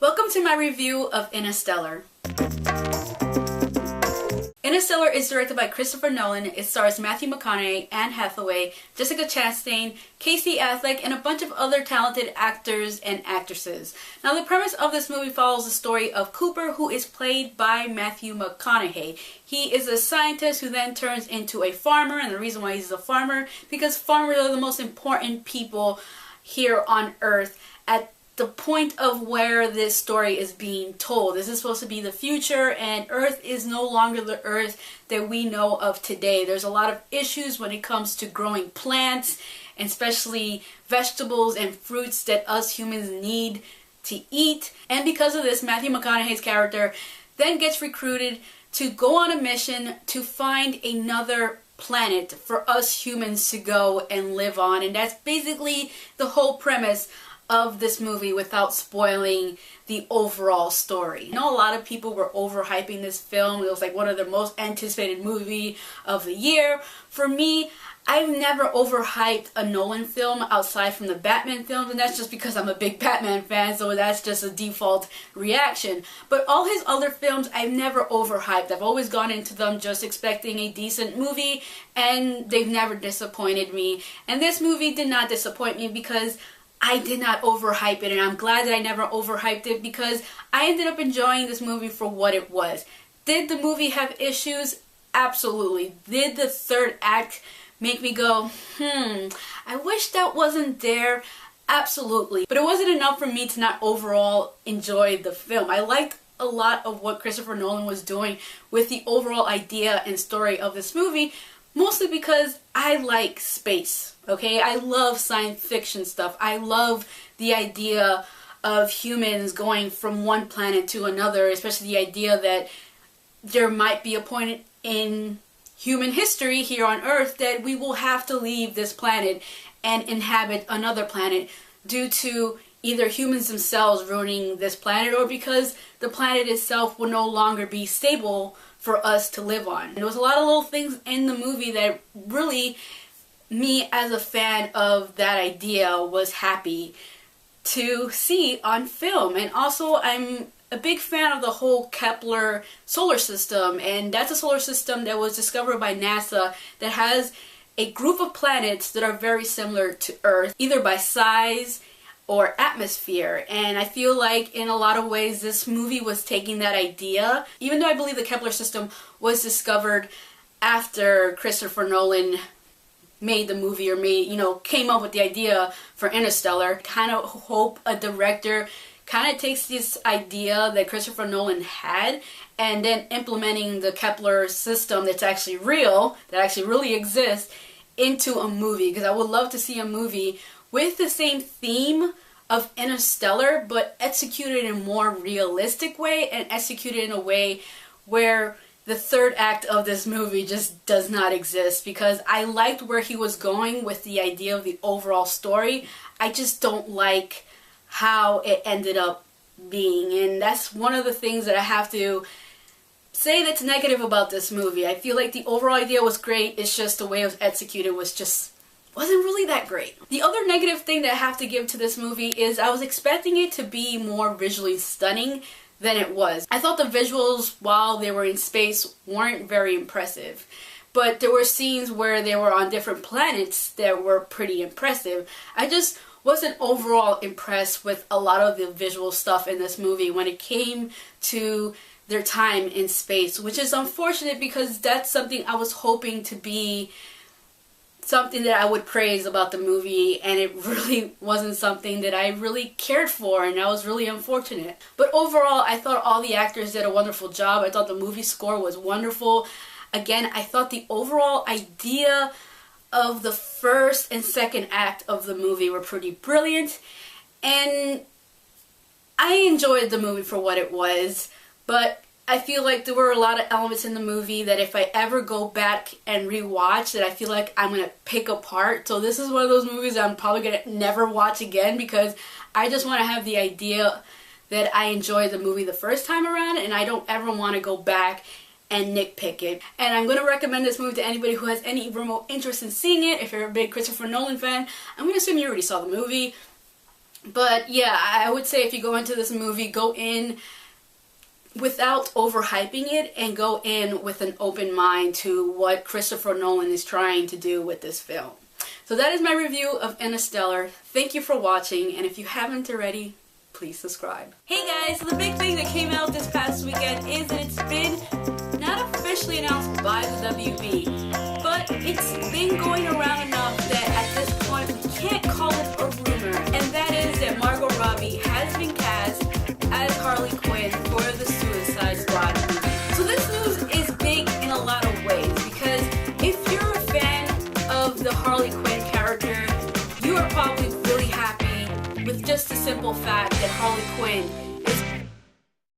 Welcome to my review of Interstellar. Interstellar is directed by Christopher Nolan. It stars Matthew McConaughey, Anne Hathaway, Jessica Chastain, Casey Affleck, and a bunch of other talented actors and actresses. Now, the premise of this movie follows the story of Cooper, who is played by Matthew McConaughey. He is a scientist who then turns into a farmer, and the reason why he's a farmer, because farmers are the most important people here on Earth at the point of where this story is being told. This is supposed to be the future, and Earth is no longer the Earth that we know of today. There's a lot of issues when it comes to growing plants, and especially vegetables and fruits that us humans need to eat. And because of this, Matthew McConaughey's character then gets recruited to go on a mission to find another planet for us humans to go and live on. And that's basically the whole premise of this movie without spoiling the overall story. I know a lot of people were overhyping this film. It was like one of the most anticipated movie of the year. For me, I've never overhyped a Nolan film outside from the Batman films, and that's just because I'm a big Batman fan, so that's just a default reaction. But all his other films, I've never overhyped. I've always gone into them just expecting a decent movie, and they've never disappointed me. And this movie did not disappoint me because I did not overhype it, and I'm glad that I never overhyped it because I ended up enjoying this movie for what it was. Did the movie have issues? Absolutely. Did the third act make me go, I wish that wasn't there? Absolutely. But it wasn't enough for me to not overall enjoy the film. I liked a lot of what Christopher Nolan was doing with the overall idea and story of this movie, mostly because I like space. Okay, I love science fiction stuff. I love the idea of humans going from one planet to another, especially the idea that there might be a point in human history here on Earth that we will have to leave this planet and inhabit another planet due to either humans themselves ruining this planet or because the planet itself will no longer be stable for us to live on. There was a lot of little things in the movie that really, me as a fan of that idea, was happy to see on film. And also, I'm a big fan of the whole Kepler solar system, and that's a solar system that was discovered by NASA that has a group of planets that are very similar to Earth, either by size or atmosphere. And I feel like in a lot of ways this movie was taking that idea, even though I believe the Kepler system was discovered after Christopher Nolan made the movie or came up with the idea for Interstellar. Kind of hope a director kind of takes this idea that Christopher Nolan had and then implementing the Kepler system that's actually real, that actually really exists, into a movie. Because I would love to see a movie with the same theme of Interstellar, but executed in a more realistic way and executed in a way where the third act of this movie just does not exist, because I liked where he was going with the idea of the overall story. I just don't like how it ended up being, and that's one of the things that I have to say that's negative about this movie. I feel like the overall idea was great, it's just the way it was executed wasn't really that great. The other negative thing that I have to give to this movie is I was expecting it to be more visually stunning than it was. I thought the visuals while they were in space weren't very impressive, but there were scenes where they were on different planets that were pretty impressive. I just wasn't overall impressed with a lot of the visual stuff in this movie when it came to their time in space, which is unfortunate because that's something I was hoping to be something that I would praise about the movie, and it really wasn't something that I really cared for, and that was really unfortunate. But overall, I thought all the actors did a wonderful job. I thought the movie score was wonderful. Again, I thought the overall idea of the first and second act of the movie were pretty brilliant, and I enjoyed the movie for what it was, but I feel like there were a lot of elements in the movie that if I ever go back and rewatch that I feel like I'm going to pick apart. So this is one of those movies that I'm probably going to never watch again because I just want to have the idea that I enjoyed the movie the first time around and I don't ever want to go back and nitpick it. And I'm going to recommend this movie to anybody who has any remote interest in seeing it. If you're a big Christopher Nolan fan, I'm going to assume you already saw the movie. But yeah, I would say if you go into this movie, go in without overhyping it and go in with an open mind to what Christopher Nolan is trying to do with this film. So that is my review of Interstellar. Thank you for watching, and if you haven't already, please subscribe. Hey guys, so the big thing that came out this past weekend is that it's been not officially announced by the WB, but it's been going around enough that at this point we can't call it a rumor, and that is that Margot Robbie has been cast as Harley Quinn for the Suicide Squad movie. So this news is big in a lot of ways, because if you're a fan of the Harley Quinn character, you are probably really happy with just the simple fact that Harley Quinn